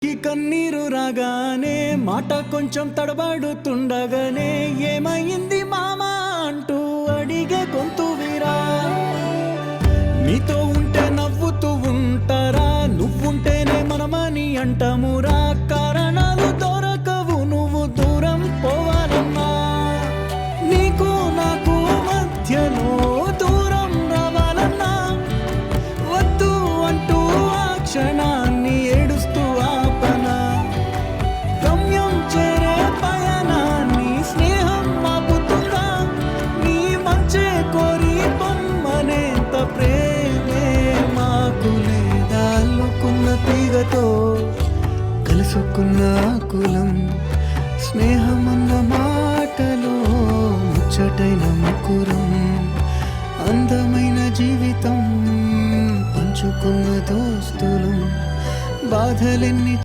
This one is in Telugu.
ఈ కన్నీరు రాగానే మాట కొంచెం తడబడుతుండగానే ఏమైంది మామా అంటూ అడిగే గొంతు వీరా. నీతో ఉంటే నవ్వుతూ ఉంటారా, నువ్వుంటేనే మనమని అంటామురా. కారణాలు దొరకవు నువ్వు దూరం పోవాలన్నా, నీకు నాకు మధ్యలో దూరం రావాలన్నా. వద్దు అంటూ ఆ క్షణాన్ని ఏడుస్తూ ఆపనా. గమ్యం చేరే పయనాన్ని స్నేహం ఆపుతుందా. నీ మంచే కోరి పొమ్మనేంత ప్రేమే మాకు లేదా. అల్లుకున్న తీగతో కలుసుకున్న కులం, స్నేహమన్న మాటలో ముచ్చటైన ముకురం. అందమైన జీవితం పంచుకున్న దోస్తులం, బాధలెన్ని